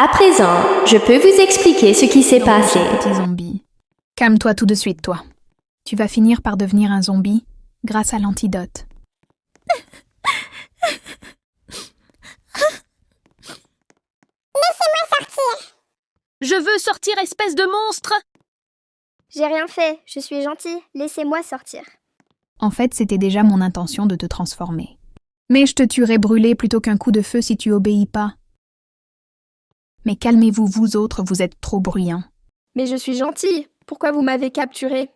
À présent, je peux vous expliquer ce qui s'est passé. Petit zombie. Calme-toi tout de suite, toi. Tu vas finir par devenir un zombie grâce à l'antidote. Laissez-moi sortir. Je veux sortir, espèce de monstre! J'ai rien fait, je suis gentille, laissez-moi sortir. En fait, c'était déjà mon intention de te transformer. Mais je te tuerai brûlé plutôt qu'un coup de feu si tu obéis pas. Mais calmez-vous, vous autres, vous êtes trop bruyants. Mais je suis gentille, pourquoi vous m'avez capturée?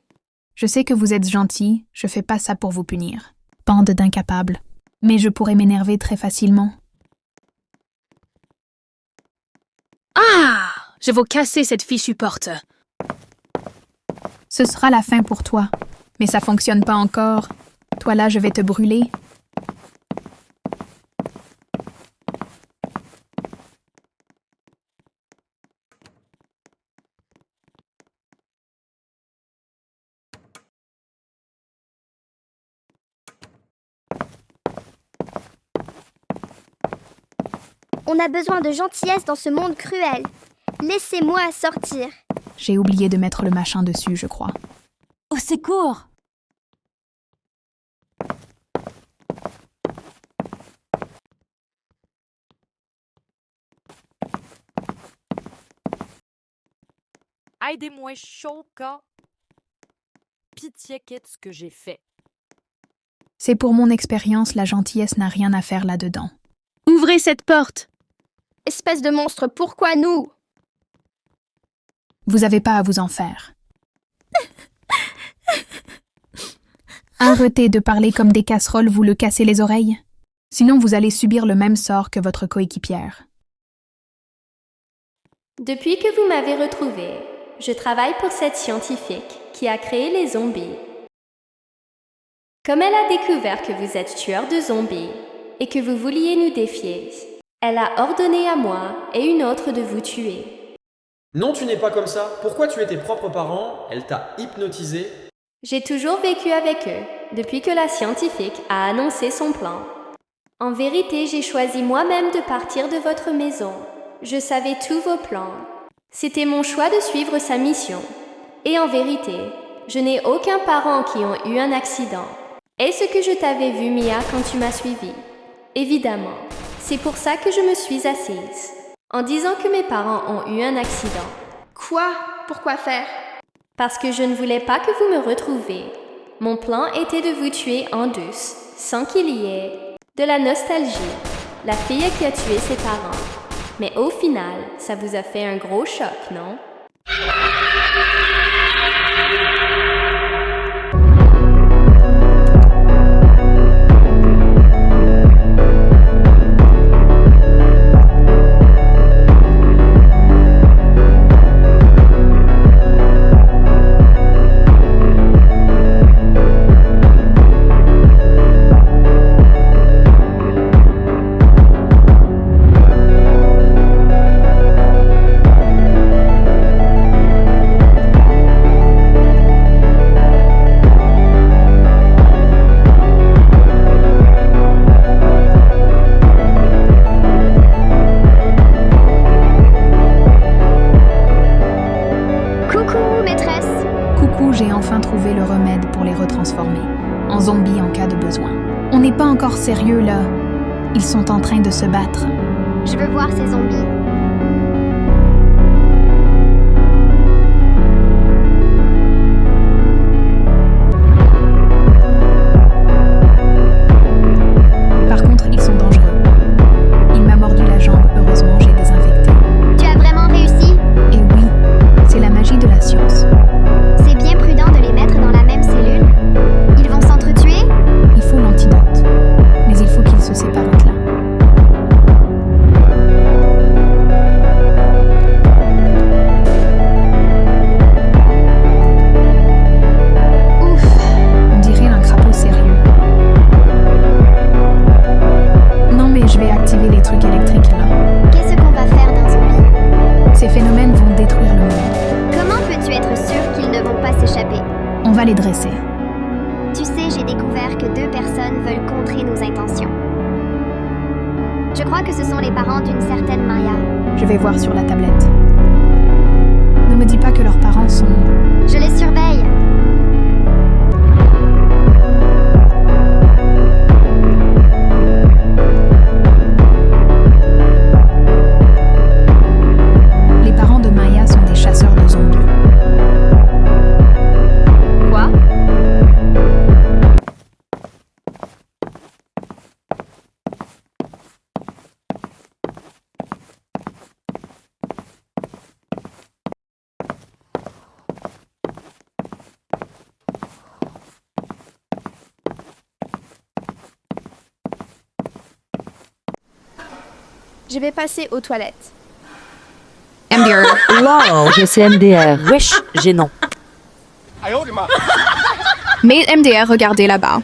Je sais que vous êtes gentils, je fais pas ça pour vous punir. Bande d'incapables. Mais je pourrais m'énerver très facilement. Ah! Je vais casser cette fichue porte. Ce sera la fin pour toi. Mais ça fonctionne pas encore. Toi là, je vais te brûler. On a besoin de gentillesse dans ce monde cruel. Laissez-moi sortir. J'ai oublié de mettre le machin dessus, je crois. Au secours! Aidez-moi, Shulka. Pitié, qu'est ce que j'ai fait? C'est pour mon expérience, la gentillesse n'a rien à faire là-dedans. Ouvrez cette porte! Espèce de monstre, pourquoi nous? Vous avez pas à vous en faire. Arrêtez de parler comme des casseroles, vous le cassez les oreilles. Sinon, vous allez subir le même sort que votre coéquipière. Depuis que vous m'avez retrouvé, je travaille pour cette scientifique qui a créé les zombies. Comme elle a découvert que vous êtes tueur de zombies et que vous vouliez nous défier, elle a ordonné à moi et une autre de vous tuer. Non, tu n'es pas comme ça. Pourquoi tuer tes propres parents? Elle t'a hypnotisé. J'ai toujours vécu avec eux, depuis que la scientifique a annoncé son plan. En vérité, j'ai choisi moi-même de partir de votre maison. Je savais tous vos plans. C'était mon choix de suivre sa mission. Et en vérité, je n'ai aucun parent qui ont eu un accident. Est-ce que je t'avais vu, Mia, quand tu m'as suivi? Évidemment. C'est pour ça que je me suis assise. En disant que mes parents ont eu un accident. Quoi? Pourquoi faire? Parce que je ne voulais pas que vous me retrouviez. Mon plan était de vous tuer en douce, sans qu'il y ait de la nostalgie. La fille qui a tué ses parents. Mais au final, ça vous a fait un gros choc, non? J'ai enfin trouvé le remède pour les retransformer en zombies en cas de besoin. On n'est pas encore sérieux là. Ils sont en train de se battre. Je veux voir ces zombies. Par contre, ils sont dangereux. Il m'a mordu la jambe, heureusement j'ai désinfecté. Tu as vraiment réussi? Et oui, c'est la magie de la science. C'est bien prudent de les mettre dans la même cellule. Ils vont s'entretuer? Il faut l'antidote, mais il faut qu'ils se séparent de là. Ouf! On dirait un crapaud sérieux. Non mais je vais activer les trucs électriques là. Qu'est-ce qu'on va faire d'un zombie? Ces phénomènes vont détruire le monde. Comment peux-tu être sûr qu'ils ne vont pas s'échapper? On va les dresser. Tu sais, j'ai découvert que 2 personnes veulent contrer nos intentions. Je crois que ce sont les parents d'une certaine Maya. Je vais voir sur la tablette. Ne me dis pas que leurs parents sont... Je les surveille. Les parents de Maya sont des chasseurs de zombies. Quoi? Je vais passer aux toilettes. MDR. Wow, je sais MDR. Wesh, gênant. Mais MDR, regardez là-bas.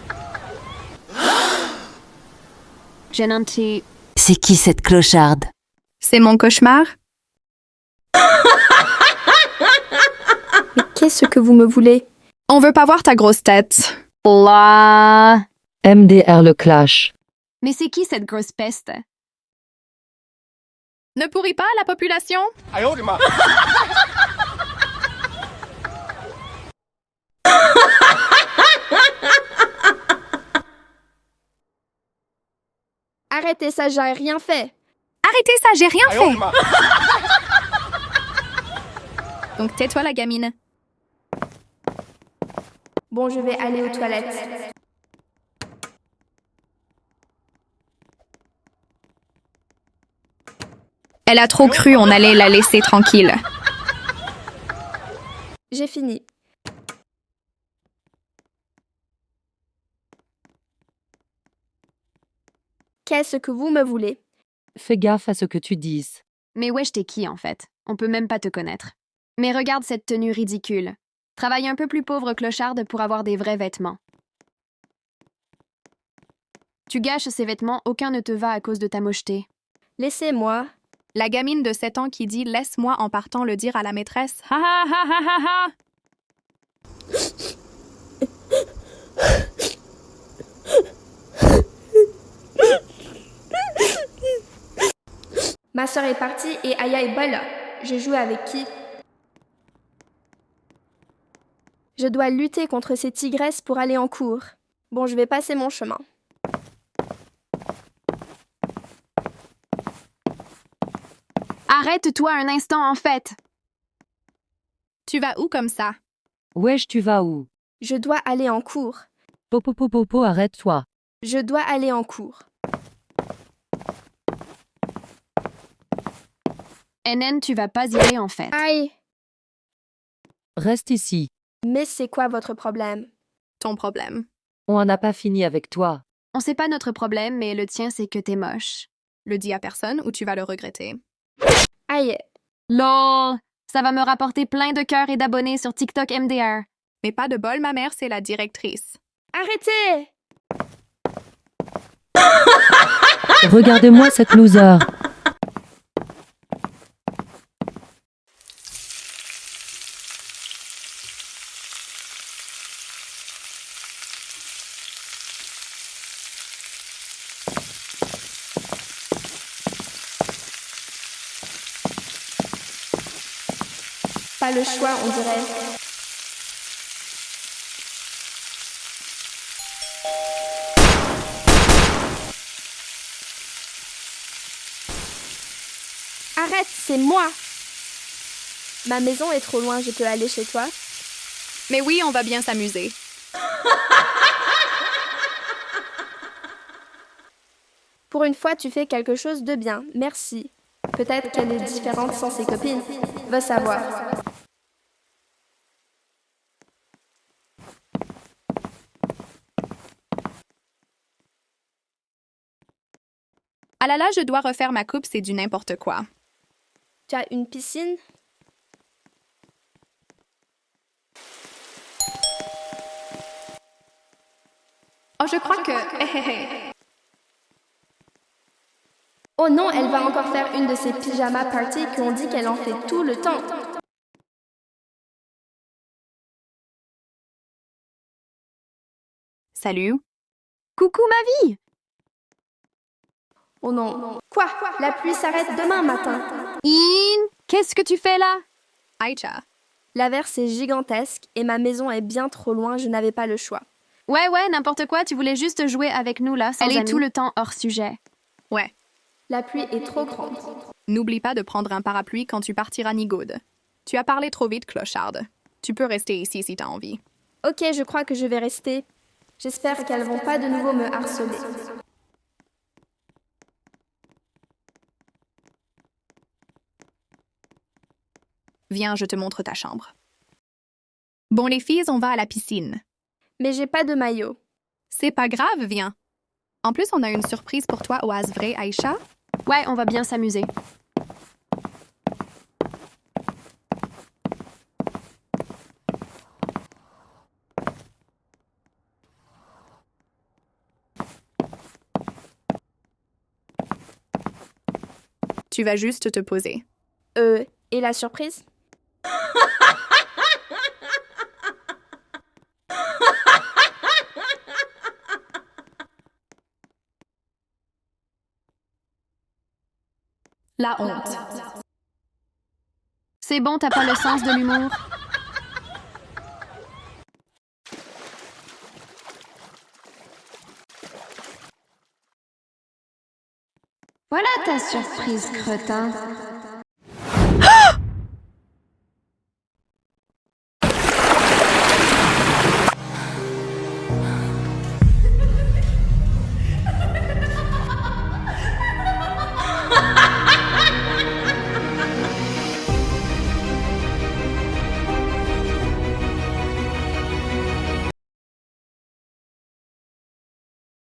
Gênanti. C'est qui cette clocharde? C'est mon cauchemar? Mais qu'est-ce que vous me voulez? On veut pas voir ta grosse tête. La. MDR le clash. Mais c'est qui cette grosse peste? Ne pourris pas la population? Arrêtez ça, j'ai rien fait. Arrêtez ça, j'ai rien fait. Donc tais-toi la gamine. Bon, je vais aller aux toilettes. Elle a trop cru on allait la laisser tranquille. J'ai fini. Qu'est-ce que vous me voulez? Fais gaffe à ce que tu dises. Mais wesh, t'es qui en fait? On peut même pas te connaître. Mais regarde cette tenue ridicule. Travaille un peu plus pauvre clocharde pour avoir des vrais vêtements. Tu gâches ces vêtements, aucun ne te va à cause de ta mocheté. Laissez-moi. La gamine de 7 ans qui dit « Laisse-moi en partant le dire à la maîtresse. » Ha ha ha ha ha ha. Ma sœur est partie et Aya est pas là. Je joue avec qui? Je dois lutter contre ces tigresses pour aller en cours. Bon, je vais passer mon chemin. Arrête-toi un instant en fait! Tu vas où comme ça? Wesh, tu vas où? Je dois aller en cours. Popo, arrête-toi. Je dois aller en cours. NN, tu vas pas y aller en fait. Aïe! Reste ici. Mais c'est quoi votre problème? Ton problème. On en a pas fini avec toi. On sait pas notre problème, mais le tien c'est que t'es moche. Le dis à personne ou tu vas le regretter. Aïe! LOL! Ça va me rapporter plein de cœurs et d'abonnés sur TikTok MDR. Mais pas de bol, ma mère, c'est la directrice. Arrêtez! Regardez-moi cette loser. Pas le choix, on dirait. Arrête, c'est moi! Ma maison est trop loin, je peux aller chez toi? Mais oui, on va bien s'amuser. Pour une fois, tu fais quelque chose de bien, merci. Peut-être qu'elle est différente sans ses copines. Va savoir. Ah là là, je dois refaire ma coupe, c'est du n'importe quoi. Tu as une piscine? Oh, je crois que... Oh non, elle va encore faire une de ces pyjama parties qu'on dit qu'elle en fait tout le temps. Salut. Coucou ma vie! Oh non. Quoi? La pluie s'arrête demain matin. Qu'est-ce que tu fais là? Aïcha. L'averse est gigantesque et ma maison est bien trop loin, je n'avais pas le choix. Ouais, n'importe quoi, tu voulais juste jouer avec nous là, sans Elle est amis. Tout le temps hors sujet. Ouais. La pluie est trop grande. N'oublie pas de prendre un parapluie quand tu partiras Nigoud. Tu as parlé trop vite, clocharde. Tu peux rester ici si t'as envie. Ok, je crois que je vais rester. J'espère qu'elles vont pas de nouveau me harceler. Viens, je te montre ta chambre. Bon, les filles, on va à la piscine. Mais j'ai pas de maillot. C'est pas grave, viens. En plus, on a une surprise pour toi au Hasvré, Aïcha. Ouais, on va bien s'amuser. Tu vas juste te poser. Et la surprise? La honte. C'est bon, t'as pas le sens de l'humour? Voilà ta surprise, cretin.